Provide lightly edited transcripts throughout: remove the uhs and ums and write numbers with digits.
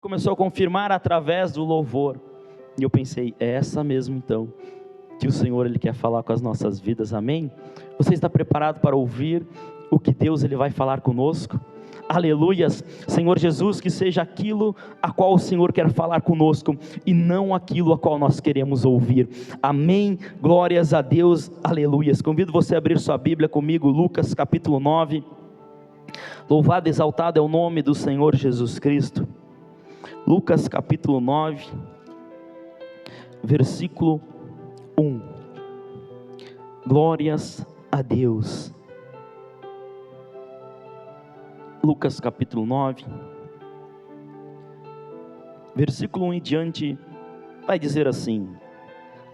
começou a confirmar através do louvor. E eu pensei, é essa mesmo então, que o Senhor Ele quer falar com as nossas vidas, amém? Você está preparado para ouvir o que Deus Ele vai falar conosco? Aleluias, Senhor Jesus, que seja aquilo a qual o Senhor quer falar conosco, e não aquilo a qual nós queremos ouvir, amém, glórias a Deus, aleluias. Convido você a abrir sua Bíblia comigo, Lucas capítulo 9, louvado e exaltado é o nome do Senhor Jesus Cristo. Lucas capítulo 9, versículo 1, glórias a Deus. Lucas capítulo 9, versículo 1 em diante, vai dizer assim: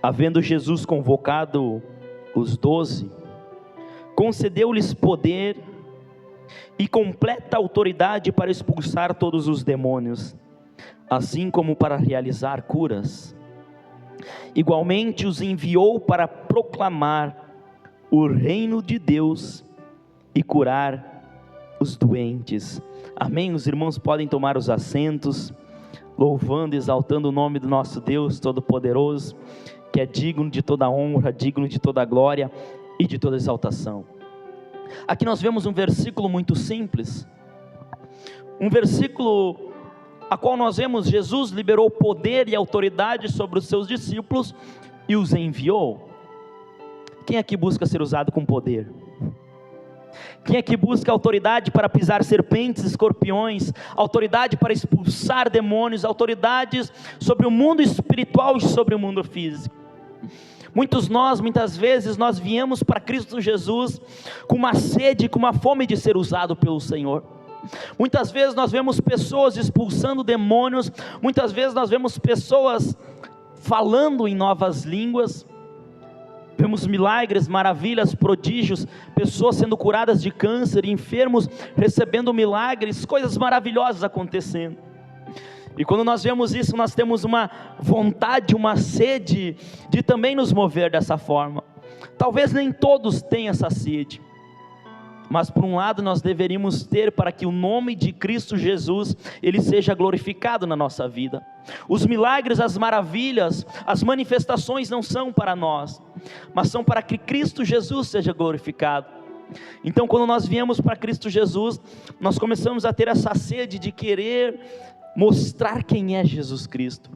havendo Jesus convocado os 12, concedeu-lhes poder e completa autoridade para expulsar todos os demônios, assim como para realizar curas. Igualmente os enviou para proclamar o reino de Deus e curar os doentes, amém? Os irmãos podem tomar os assentos, louvando e exaltando o nome do nosso Deus Todo-Poderoso, que é digno de toda honra, digno de toda glória e de toda exaltação. Aqui nós vemos um versículo muito simples, um versículo a qual nós vemos Jesus liberou poder e autoridade sobre os seus discípulos e os enviou. Quem aqui busca ser usado com poder? Quem aqui busca autoridade para pisar serpentes, escorpiões, autoridade para expulsar demônios, autoridades sobre o mundo espiritual e sobre o mundo físico? Muitas vezes nós viemos para Cristo Jesus com uma sede, com uma fome de ser usado pelo Senhor. Muitas vezes nós vemos pessoas expulsando demônios, muitas vezes nós vemos pessoas falando em novas línguas, vemos milagres, maravilhas, prodígios, pessoas sendo curadas de câncer, enfermos recebendo milagres, coisas maravilhosas acontecendo. E quando nós vemos isso, nós temos uma vontade, uma sede de também nos mover dessa forma. Talvez nem todos tenham essa sede, mas por um lado nós deveríamos ter, para que o nome de Cristo Jesus, Ele seja glorificado na nossa vida. Os milagres, as maravilhas, as manifestações não são para nós, mas são para que Cristo Jesus seja glorificado. Então quando nós viemos para Cristo Jesus, nós começamos a ter essa sede de querer mostrar quem é Jesus Cristo,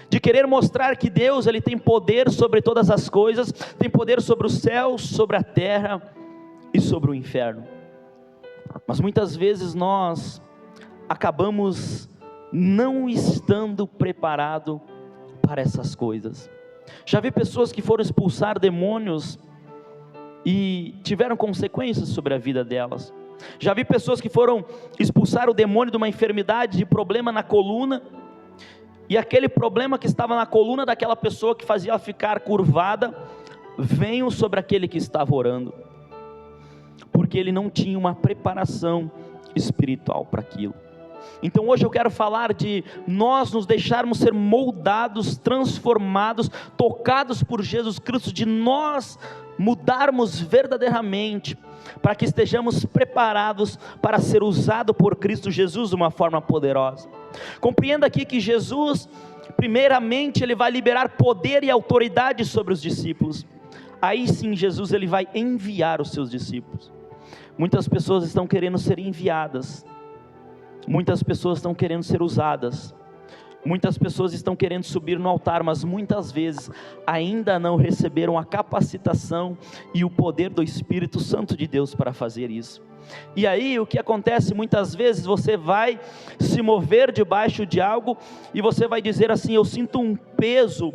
de querer mostrar que Deus Ele tem poder sobre todas as coisas, tem poder sobre os céus, sobre a terra e sobre o inferno. Mas muitas vezes nós acabamos não estando preparados para essas coisas. Já vi pessoas que foram expulsar demônios e tiveram consequências sobre a vida delas. Já vi pessoas que foram expulsar o demônio de uma enfermidade, de problema na coluna, e aquele problema que estava na coluna daquela pessoa, que fazia ela ficar curvada, veio sobre aquele que estava orando, porque ele não tinha uma preparação espiritual para aquilo. Então hoje eu quero falar de nós nos deixarmos ser moldados, transformados, tocados por Jesus Cristo, de nós mudarmos verdadeiramente, para que estejamos preparados para ser usado por Cristo Jesus de uma forma poderosa. Compreenda aqui que Jesus, primeiramente, Ele vai liberar poder e autoridade sobre os discípulos. Aí sim Jesus Ele vai enviar os seus discípulos. Muitas pessoas estão querendo ser enviadas, muitas pessoas estão querendo ser usadas, muitas pessoas estão querendo subir no altar, mas muitas vezes ainda não receberam a capacitação e o poder do Espírito Santo de Deus para fazer isso. E aí o que acontece muitas vezes, você vai se mover debaixo de algo e você vai dizer assim: eu sinto um peso,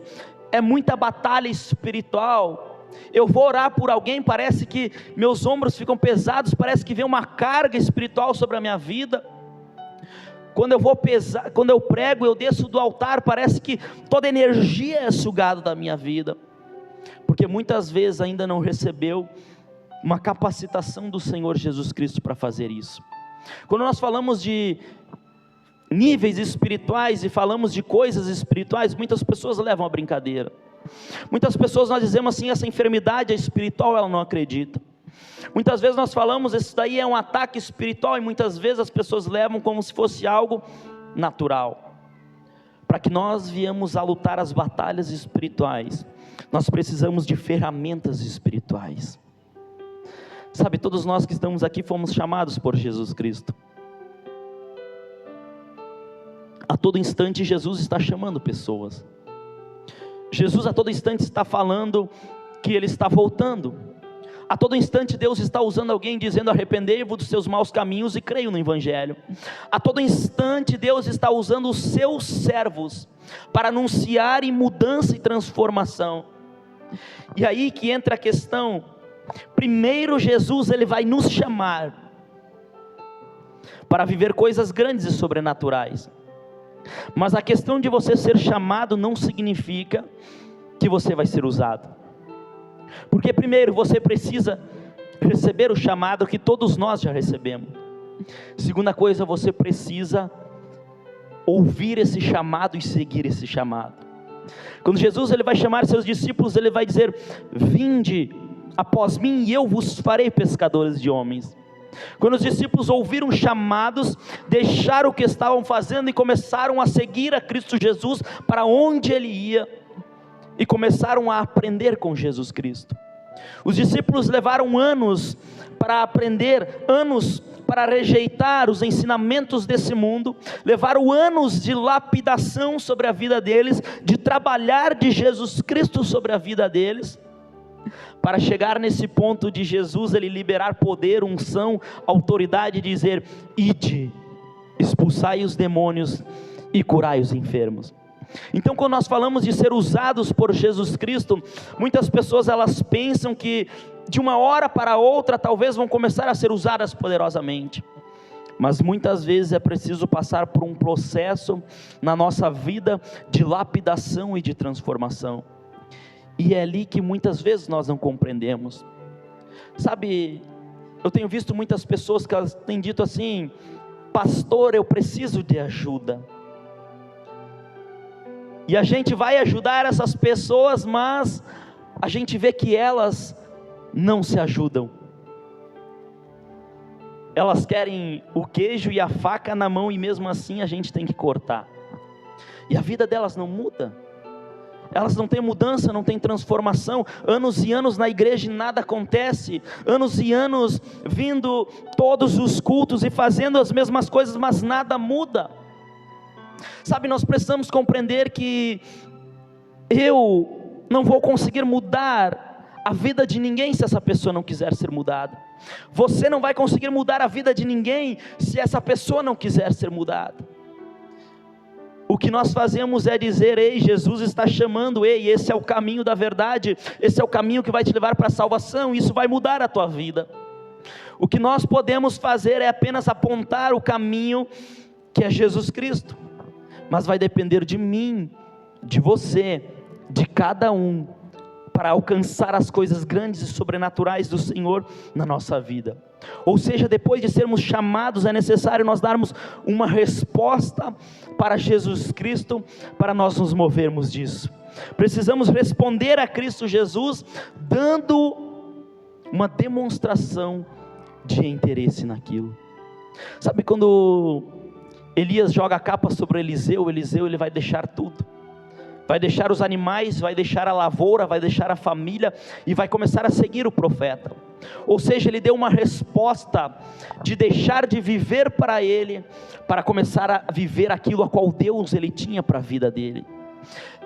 é muita batalha espiritual. Eu vou orar por alguém, parece que meus ombros ficam pesados, parece que vem uma carga espiritual sobre a minha vida. Quando eu prego, eu desço do altar, parece que toda energia é sugada da minha vida, porque muitas vezes ainda não recebeu uma capacitação do Senhor Jesus Cristo para fazer isso. Quando nós falamos de níveis espirituais e falamos de coisas espirituais, muitas pessoas levam a brincadeira. Muitas pessoas nós dizemos assim: essa enfermidade é espiritual, ela não acredita. Muitas vezes nós falamos, isso daí é um ataque espiritual, e muitas vezes as pessoas levam como se fosse algo natural. Para que nós viemos a lutar as batalhas espirituais, nós precisamos de ferramentas espirituais. Sabe, todos nós que estamos aqui fomos chamados por Jesus Cristo. A todo instante Jesus está chamando pessoas. Jesus a todo instante está falando que Ele está voltando. A todo instante Deus está usando alguém dizendo: arrependei-vos dos seus maus caminhos e creio no Evangelho. A todo instante Deus está usando os seus servos para anunciarem mudança e transformação. E aí que entra a questão. Primeiro Jesus, Ele vai nos chamar para viver coisas grandes e sobrenaturais. Mas a questão de você ser chamado não significa que você vai ser usado. Porque primeiro você precisa receber o chamado que todos nós já recebemos. Segunda coisa, você precisa ouvir esse chamado e seguir esse chamado. Quando Jesus ele vai chamar seus discípulos, Ele vai dizer: vinde após mim e eu vos farei pescadores de homens. Quando os discípulos ouviram chamados, deixaram o que estavam fazendo e começaram a seguir a Cristo Jesus para onde Ele ia, e começaram a aprender com Jesus Cristo. Os discípulos levaram anos para aprender, anos para rejeitar os ensinamentos desse mundo, levaram anos de lapidação sobre a vida deles, de trabalhar de Jesus Cristo sobre a vida deles, para chegar nesse ponto de Jesus, Ele liberar poder, unção, autoridade, e dizer: ide, expulsai os demônios e curai os enfermos. Então, quando nós falamos de ser usados por Jesus Cristo, muitas pessoas elas pensam que de uma hora para outra talvez vão começar a ser usadas poderosamente, mas muitas vezes é preciso passar por um processo na nossa vida de lapidação e de transformação. E é ali que muitas vezes nós não compreendemos. Sabe, eu tenho visto muitas pessoas que elas têm dito assim: pastor, eu preciso de ajuda. E a gente vai ajudar essas pessoas, mas a gente vê que elas não se ajudam. Elas querem o queijo e a faca na mão, e mesmo assim a gente tem que cortar. E a vida delas não muda. Elas não têm mudança, não têm transformação. Anos e anos na igreja e nada acontece. Anos e anos vindo todos os cultos e fazendo as mesmas coisas, mas nada muda. Sabe, nós precisamos compreender que eu não vou conseguir mudar a vida de ninguém se essa pessoa não quiser ser mudada. Você não vai conseguir mudar a vida de ninguém se essa pessoa não quiser ser mudada. O que nós fazemos é dizer: ei, Jesus está chamando, ei, esse é o caminho da verdade, esse é o caminho que vai te levar para a salvação, isso vai mudar a tua vida. O que nós podemos fazer é apenas apontar o caminho que é Jesus Cristo, mas vai depender de mim, de você, de cada um, para alcançar as coisas grandes e sobrenaturais do Senhor na nossa vida. Ou seja, depois de sermos chamados, é necessário nós darmos uma resposta para Jesus Cristo, para nós nos movermos disso. Precisamos responder a Cristo Jesus, dando uma demonstração de interesse naquilo. Sabe, quando Elias joga a capa sobre Eliseu, ele vai deixar tudo. Vai deixar os animais, vai deixar a lavoura, vai deixar a família e vai começar a seguir o profeta. Ou seja, ele deu uma resposta de deixar de viver para ele, para começar a viver aquilo a qual Deus ele tinha para a vida dele.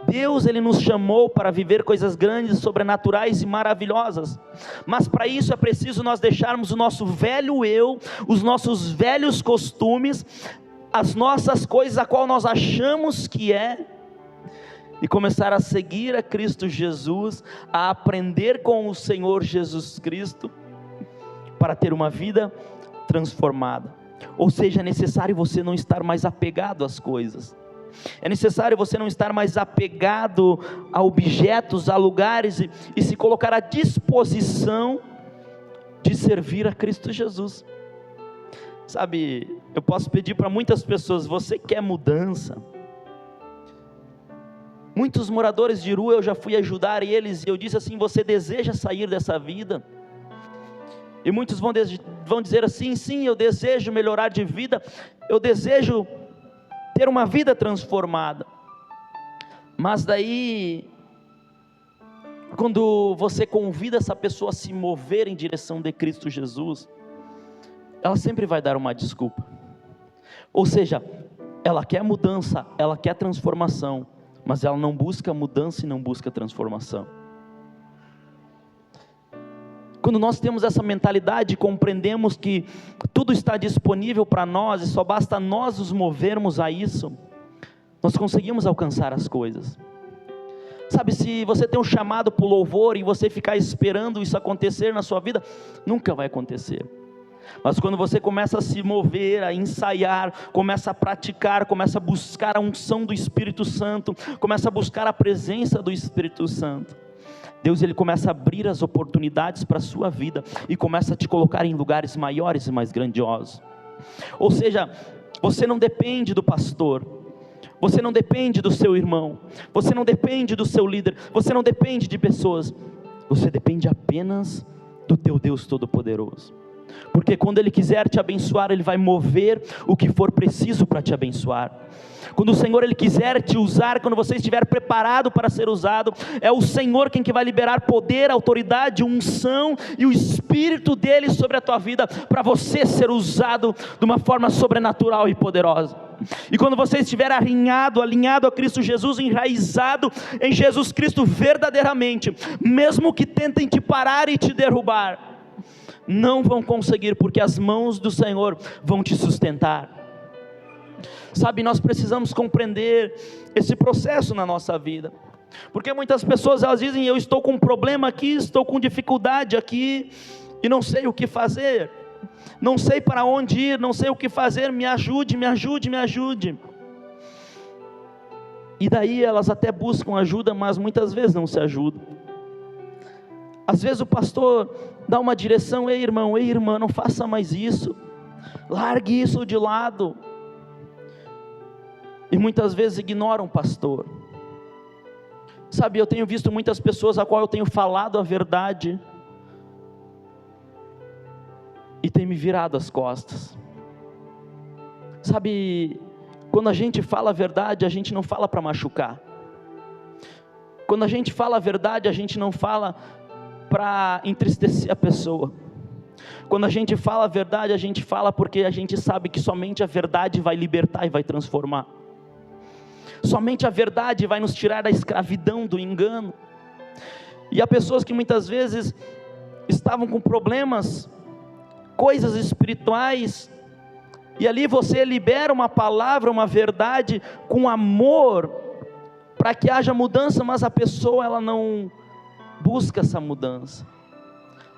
Deus ele nos chamou para viver coisas grandes, sobrenaturais e maravilhosas, mas para isso é preciso nós deixarmos o nosso velho eu, os nossos velhos costumes, as nossas coisas a qual nós achamos que é, e começar a seguir a Cristo Jesus, a aprender com o Senhor Jesus Cristo, para ter uma vida transformada. Ou seja, é necessário você não estar mais apegado às coisas, é necessário você não estar mais apegado a objetos, a lugares, e se colocar à disposição de servir a Cristo Jesus. Sabe, eu posso pedir para muitas pessoas: você quer mudança? Muitos moradores de rua eu já fui ajudar eles, e eu disse assim: você deseja sair dessa vida? E muitos vão dizer assim: sim, eu desejo melhorar de vida, eu desejo ter uma vida transformada. Mas daí, quando você convida essa pessoa a se mover em direção de Cristo Jesus, ela sempre vai dar uma desculpa. Ou seja, ela quer mudança, ela quer transformação, mas ela não busca mudança e não busca transformação. Quando nós temos essa mentalidade, compreendemos que tudo está disponível para nós e só basta nós nos movermos a isso, nós conseguimos alcançar as coisas. Sabe, se você tem um chamado para o louvor e você ficar esperando isso acontecer na sua vida, nunca vai acontecer. Mas quando você começa a se mover, a ensaiar, começa a praticar, começa a buscar a unção do Espírito Santo, começa a buscar a presença do Espírito Santo, Deus ele começa a abrir as oportunidades para a sua vida e começa a te colocar em lugares maiores e mais grandiosos. Ou seja, você não depende do pastor, você não depende do seu irmão, você não depende do seu líder, você não depende de pessoas, você depende apenas do teu Deus Todo-Poderoso. Porque quando Ele quiser te abençoar, Ele vai mover o que for preciso para te abençoar. Quando o Senhor Ele quiser te usar, quando você estiver preparado para ser usado, é o Senhor quem que vai liberar poder, autoridade, unção e o Espírito dEle sobre a tua vida, para você ser usado de uma forma sobrenatural e poderosa. E quando você estiver alinhado a Cristo Jesus, enraizado em Jesus Cristo verdadeiramente, mesmo que tentem te parar e te derrubar, não vão conseguir, porque as mãos do Senhor vão te sustentar. Sabe, nós precisamos compreender esse processo na nossa vida, porque muitas pessoas elas dizem: eu estou com um problema aqui, estou com dificuldade aqui, e não sei o que fazer, não sei para onde ir, não sei o que fazer, me ajude, me ajude, me ajude. E daí elas até buscam ajuda, mas muitas vezes não se ajudam. Às vezes o pastor dá uma direção: ei irmão, ei irmã, não faça mais isso, largue isso de lado. E muitas vezes ignoram o pastor. Sabe, eu tenho visto muitas pessoas a qual eu tenho falado a verdade e tem me virado as costas. Sabe, quando a gente fala a verdade, a gente não fala para machucar. Quando a gente fala a verdade, a gente não fala para entristecer a pessoa. Quando a gente fala a verdade, a gente fala porque a gente sabe que somente a verdade vai libertar e vai transformar. Somente a verdade vai nos tirar da escravidão, do engano. E há pessoas que muitas vezes estavam com problemas, coisas espirituais, e ali você libera uma palavra, uma verdade com amor, para que haja mudança, mas a pessoa ela não busca essa mudança.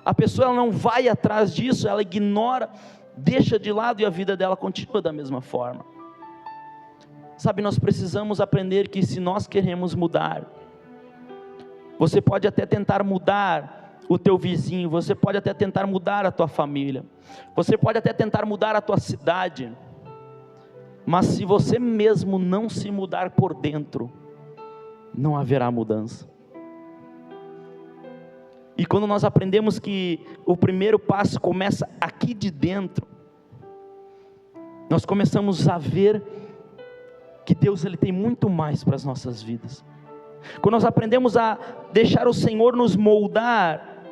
A pessoa ela não vai atrás disso, ela ignora, deixa de lado e a vida dela continua da mesma forma. Sabe, nós precisamos aprender que se nós queremos mudar, você pode até tentar mudar o teu vizinho, você pode até tentar mudar a tua família, você pode até tentar mudar a tua cidade, mas se você mesmo não se mudar por dentro, não haverá mudança. E quando nós aprendemos que o primeiro passo começa aqui de dentro, nós começamos a ver que Deus ele tem muito mais para as nossas vidas. Quando nós aprendemos a deixar o Senhor nos moldar,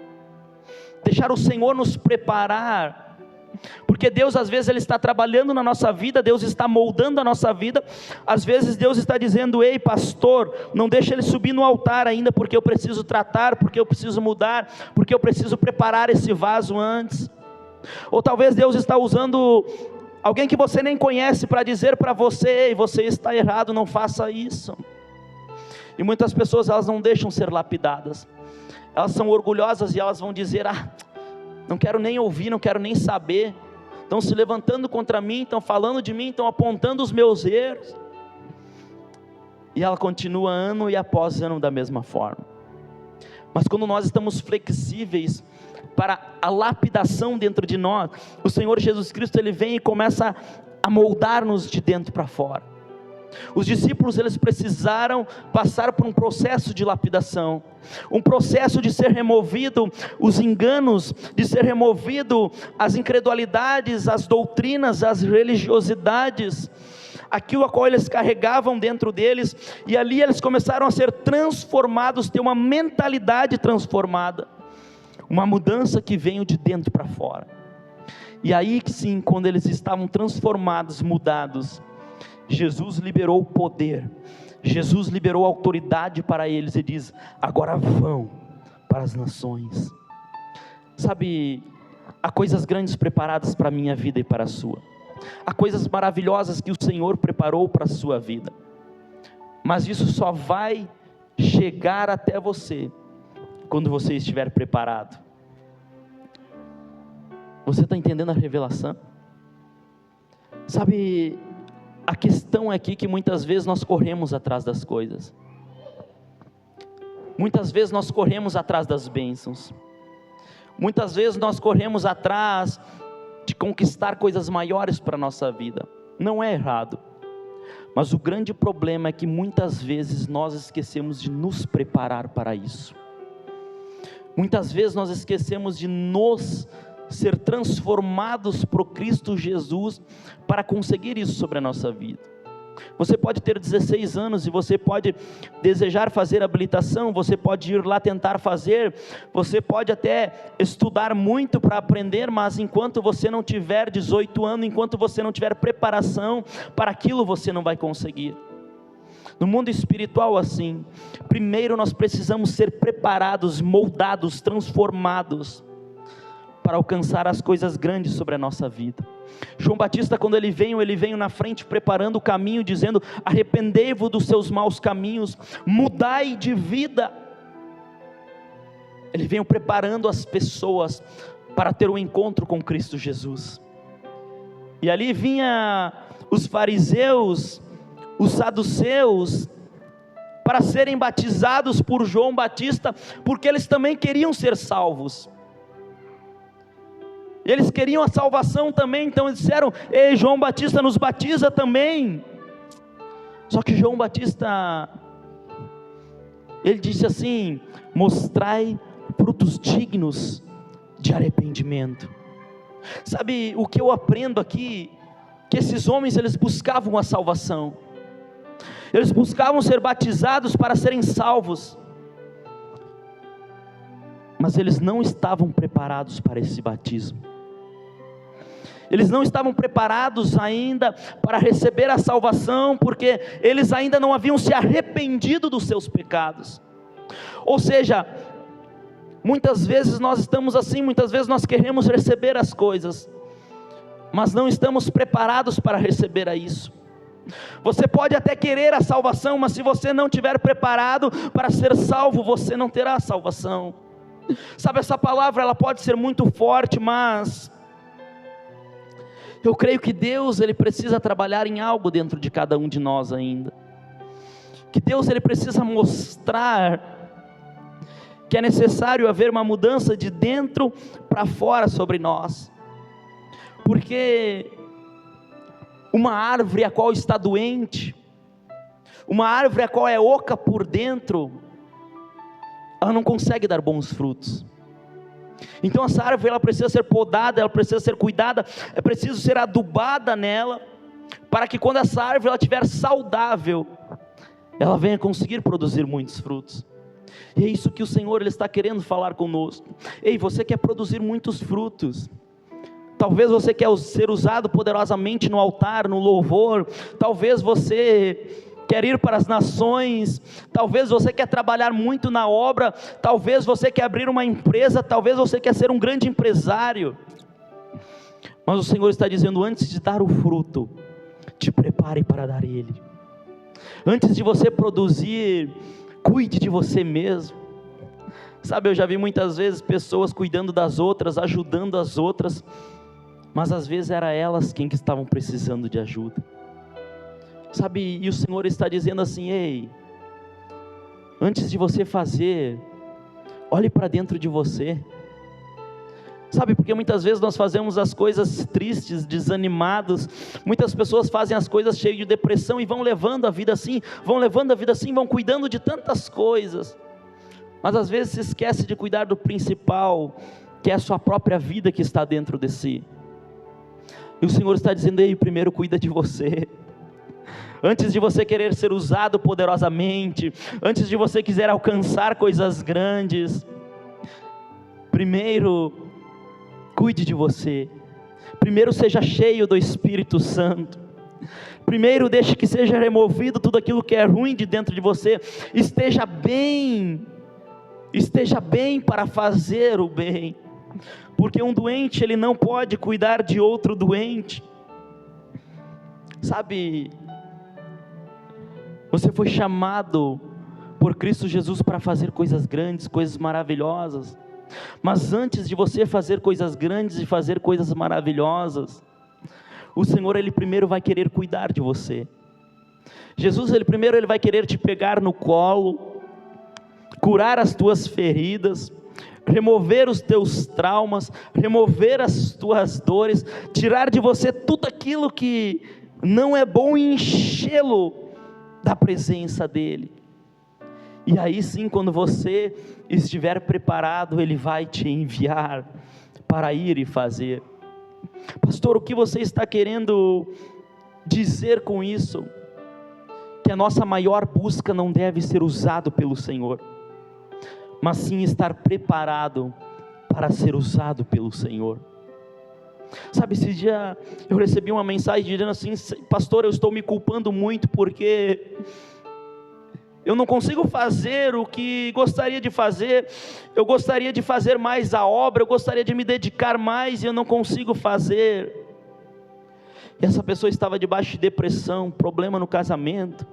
deixar o Senhor nos preparar, porque Deus às vezes ele está trabalhando na nossa vida, Deus está moldando a nossa vida. Às vezes Deus está dizendo: ei pastor, não deixa ele subir no altar ainda, porque eu preciso tratar, porque eu preciso mudar, porque eu preciso preparar esse vaso antes. Ou talvez Deus está usando alguém que você nem conhece para dizer para você: ei, você está errado, não faça isso. E muitas pessoas elas não deixam ser lapidadas, elas são orgulhosas e elas vão dizer: não quero nem ouvir, não quero nem saber, estão se levantando contra mim, estão falando de mim, estão apontando os meus erros. E ela continua ano e após ano da mesma forma. Mas quando nós estamos flexíveis para a lapidação dentro de nós, o Senhor Jesus Cristo ele vem e começa a moldar-nos de dentro para fora. Os discípulos eles precisaram passar por um processo de lapidação, um processo de ser removido os enganos, de ser removido as incredulidades, as doutrinas, as religiosidades, aquilo a qual eles carregavam dentro deles, e ali eles começaram a ser transformados, ter uma mentalidade transformada, uma mudança que veio de dentro para fora. E aí sim, quando eles estavam transformados, mudados, Jesus liberou o poder, Jesus liberou a autoridade para eles e diz: agora vão para as nações. Sabe, há coisas grandes preparadas para a minha vida e para a sua, há coisas maravilhosas que o Senhor preparou para a sua vida, mas isso só vai chegar até você quando você estiver preparado. Você está entendendo a revelação? Sabe, a questão é aqui que muitas vezes nós corremos atrás das coisas, muitas vezes nós corremos atrás das bênçãos, muitas vezes nós corremos atrás de conquistar coisas maiores para a nossa vida. Não é errado, mas o grande problema é que muitas vezes nós esquecemos de nos preparar para isso. Muitas vezes nós esquecemos de nos ser transformados por Cristo Jesus para conseguir isso sobre a nossa vida. Você pode ter 16 anos e você pode desejar fazer habilitação, você pode ir lá tentar fazer, você pode até estudar muito para aprender, mas enquanto você não tiver 18 anos, enquanto você não tiver preparação para aquilo, você não vai conseguir. No mundo espiritual assim, primeiro nós precisamos ser preparados, moldados, transformados, para alcançar as coisas grandes sobre a nossa vida. João Batista, quando ele veio na frente preparando o caminho, dizendo: arrependei-vos dos seus maus caminhos, mudai de vida. Ele veio preparando as pessoas para ter um encontro com Cristo Jesus. E ali vinha os fariseus, os saduceus, para serem batizados por João Batista, porque eles também queriam ser salvos. Eles queriam a salvação também, então eles disseram: ei, João Batista nos batiza também. Só que João Batista, ele disse assim: mostrai frutos dignos de arrependimento. Sabe o que eu aprendo aqui? Que esses homens, eles buscavam a salvação, eles buscavam ser batizados para serem salvos, mas eles não estavam preparados para esse batismo. Eles não estavam preparados ainda para receber a salvação, porque eles ainda não haviam se arrependido dos seus pecados. Ou seja, muitas vezes nós estamos assim, muitas vezes nós queremos receber as coisas, mas não estamos preparados para receber a isso. Você pode até querer a salvação, mas se você não estiver preparado para ser salvo, você não terá a salvação. Sabe, essa palavra ela pode ser muito forte, mas eu creio que Deus, Ele precisa trabalhar em algo dentro de cada um de nós ainda. Que Deus, Ele precisa mostrar que é necessário haver uma mudança de dentro para fora sobre nós. Porque uma árvore a qual está doente, uma árvore a qual é oca por dentro, ela não consegue dar bons frutos. Então essa árvore ela precisa ser podada, ela precisa ser cuidada, é preciso ser adubada nela, para que quando essa árvore ela estiver saudável, ela venha conseguir produzir muitos frutos. E é isso que o Senhor Ele está querendo falar conosco. Ei, você quer produzir muitos frutos? Talvez você quer ser usado poderosamente no altar, no louvor, talvez você quer ir para as nações, talvez você quer trabalhar muito na obra, talvez você quer abrir uma empresa, talvez você quer ser um grande empresário, mas o Senhor está dizendo: antes de dar o fruto, te prepare para dar ele. Antes de você produzir, cuide de você mesmo. Sabe, eu já vi muitas vezes pessoas cuidando das outras, ajudando as outras, mas às vezes era elas quem que estavam precisando de ajuda. Sabe, e o Senhor está dizendo assim: ei, antes de você fazer, olhe para dentro de você. Sabe, porque muitas vezes nós fazemos as coisas tristes, desanimados, muitas pessoas fazem as coisas cheias de depressão e vão levando a vida assim, vão cuidando de tantas coisas, mas às vezes se esquece de cuidar do principal, que é a sua própria vida que está dentro de si. E o Senhor está dizendo: ei, primeiro cuida de você. antes de você querer ser usado poderosamente, antes de você quiser alcançar coisas grandes, primeiro, cuide de você. Primeiro, seja cheio do Espírito Santo. Primeiro, deixe que seja removido tudo aquilo que é ruim de dentro de você. Esteja bem para fazer o bem, porque um doente, ele não pode cuidar de outro doente. Sabe, você foi chamado por Cristo Jesus para fazer coisas grandes, coisas maravilhosas. Mas antes de você fazer coisas grandes e fazer coisas maravilhosas, o Senhor, Ele primeiro vai querer cuidar de você. Jesus, Ele primeiro vai querer te pegar no colo, curar as tuas feridas, remover os teus traumas, remover as tuas dores, tirar de você tudo aquilo que não é bom e enchê-lo da presença dEle. E aí sim, quando você estiver preparado, Ele vai te enviar para ir e fazer. Pastor, o que você está querendo dizer com isso? Que a nossa maior busca não deve ser usado pelo Senhor, mas sim estar preparado para ser usado pelo Senhor. Sabe, esse dia eu recebi uma mensagem dizendo assim: pastor, eu estou me culpando muito porque eu não consigo fazer o que gostaria de fazer. Eu gostaria de fazer mais a obra, eu gostaria de me dedicar mais e eu não consigo fazer. E essa pessoa estava debaixo de depressão, problema no casamento.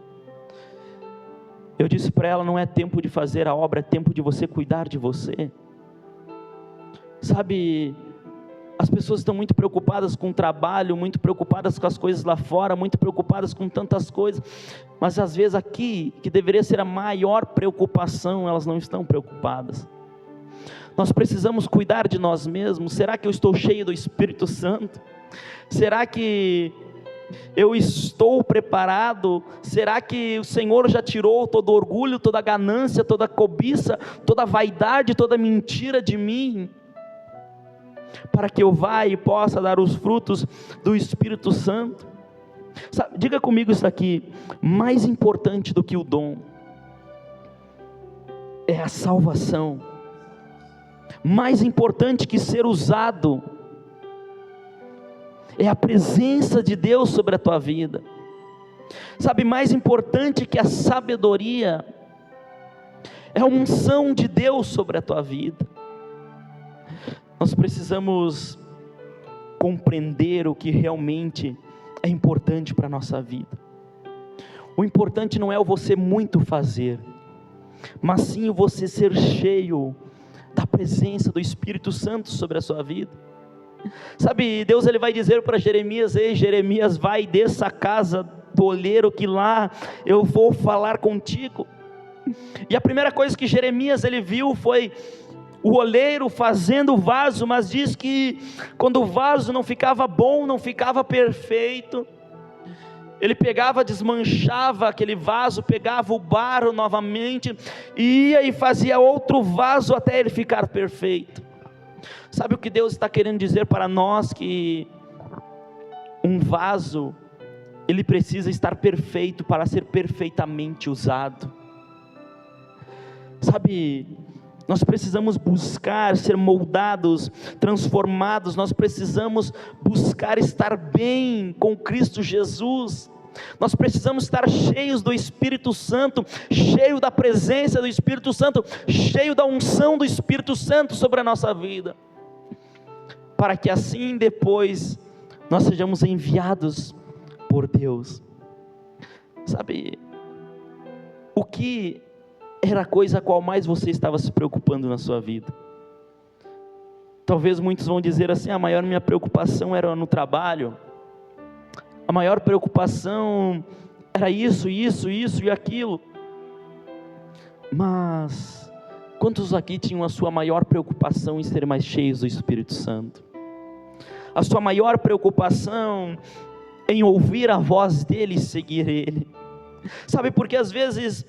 Eu disse para ela: não é tempo de fazer a obra, é tempo de você cuidar de você. Sabe, as pessoas estão muito preocupadas com o trabalho, muito preocupadas com as coisas lá fora, muito preocupadas com tantas coisas, mas às vezes aqui, que deveria ser a maior preocupação, elas não estão preocupadas. Nós precisamos cuidar de nós mesmos. Será que eu estou cheio do Espírito Santo? Será que eu estou preparado? Será que o Senhor já tirou todo orgulho, toda ganância, toda cobiça, toda vaidade, toda mentira de mim? Para que eu vá e possa dar os frutos do Espírito Santo. Sabe, diga comigo isso aqui: mais importante do que o dom é a salvação. Mais importante que ser usado é a presença de Deus sobre a tua vida. Sabe, mais importante que a sabedoria é a unção de Deus sobre a tua vida. Nós precisamos compreender o que realmente é importante para a nossa vida. O importante não é o você muito fazer, mas sim o você ser cheio da presença do Espírito Santo sobre a sua vida. Sabe, Deus, Ele vai dizer para Jeremias: ei Jeremias, vai dessa casa do olheiro que lá eu vou falar contigo. E a primeira coisa que Jeremias ele viu foi o oleiro fazendo o vaso, mas diz que quando o vaso não ficava bom, não ficava perfeito, ele pegava, desmanchava aquele vaso, pegava o barro novamente, e ia e fazia outro vaso até ele ficar perfeito. Sabe o que Deus está querendo dizer para nós? Que um vaso, ele precisa estar perfeito para ser perfeitamente usado. Sabe, nós precisamos buscar ser moldados, transformados. Nós precisamos buscar estar bem com Cristo Jesus. Nós precisamos estar cheios do Espírito Santo, cheio da presença do Espírito Santo, cheio da unção do Espírito Santo sobre a nossa vida, para que assim depois nós sejamos enviados por Deus. Sabe, o que era a coisa a qual mais você estava se preocupando na sua vida? Talvez muitos vão dizer assim: a maior minha preocupação era no trabalho, a maior preocupação era isso e aquilo. Mas quantos aqui tinham a sua maior preocupação em ser mais cheios do Espírito Santo? A sua maior preocupação em ouvir a voz dEle e seguir Ele? Sabe, porque às vezes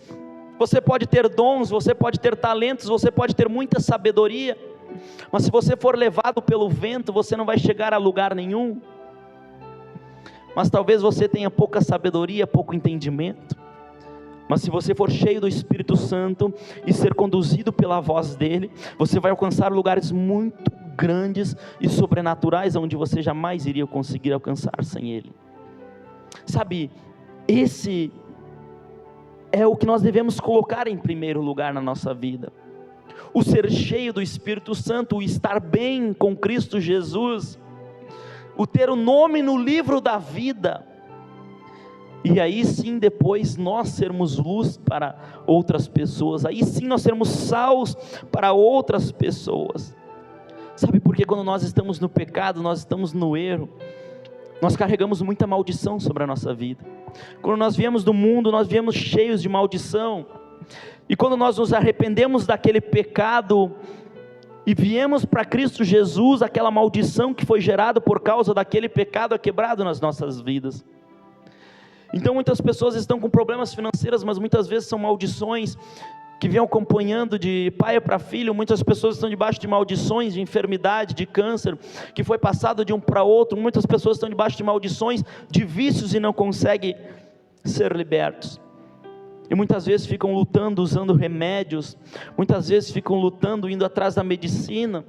você pode ter dons, você pode ter talentos, você pode ter muita sabedoria, mas se você for levado pelo vento, você não vai chegar a lugar nenhum. mas talvez você tenha pouca sabedoria, pouco entendimento. Mas se você for cheio do Espírito Santo e ser conduzido pela voz dele, você vai alcançar lugares muito grandes e sobrenaturais, onde você jamais iria conseguir alcançar sem ele. Sabe, esse é o que nós devemos colocar em primeiro lugar na nossa vida. O ser cheio do Espírito Santo, o estar bem com Cristo Jesus, o ter o nome no livro da vida, e aí sim depois nós sermos luz para outras pessoas, aí sim nós sermos sals para outras pessoas. Sabe, porque quando nós estamos no pecado, nós estamos no erro, nós carregamos muita maldição sobre a nossa vida. Quando nós viemos do mundo, nós viemos cheios de maldição, e quando nós nos arrependemos daquele pecado, e viemos para Cristo Jesus, aquela maldição que foi gerada por causa daquele pecado é quebrado nas nossas vidas. Então muitas pessoas estão com problemas financeiros, mas muitas vezes são maldições que vêm acompanhando de pai para filho. Muitas pessoas estão debaixo de maldições, de enfermidade, de câncer, que foi passado de um para outro. Muitas pessoas estão debaixo de maldições, de vícios e não conseguem ser libertos. E muitas vezes ficam lutando, usando remédios, muitas vezes ficam lutando, indo atrás da medicina,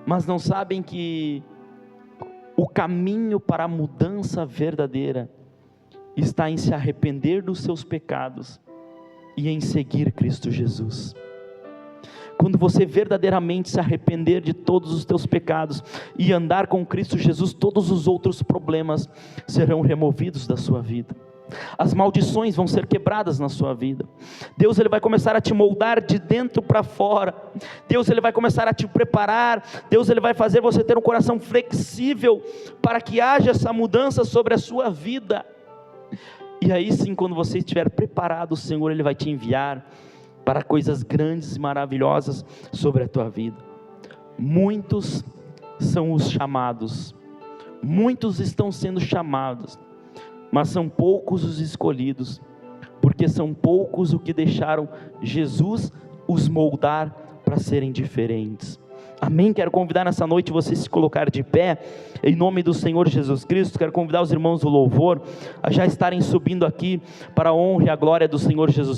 mas não sabem que o caminho para a mudança verdadeira está em se arrepender dos seus pecados e em seguir Cristo Jesus. Quando você verdadeiramente se arrepender de todos os teus pecados e andar com Cristo Jesus, todos os outros problemas serão removidos da sua vida. As maldições vão ser quebradas na sua vida. Deus ele vai começar a te moldar de dentro para fora. Deus ele vai começar a te preparar. Deus ele vai fazer você ter um coração flexível para que haja essa mudança sobre a sua vida. E aí sim, quando você estiver preparado, o Senhor ele vai te enviar para coisas grandes e maravilhosas sobre a tua vida. Muitos são os chamados, muitos estão sendo chamados, mas são poucos os escolhidos, porque são poucos os que deixaram Jesus os moldar para serem diferentes. Amém? Quero convidar nessa noite você se colocar de pé, em nome do Senhor Jesus Cristo. Quero convidar os irmãos do louvor a já estarem subindo aqui para a honra e a glória do Senhor Jesus Cristo.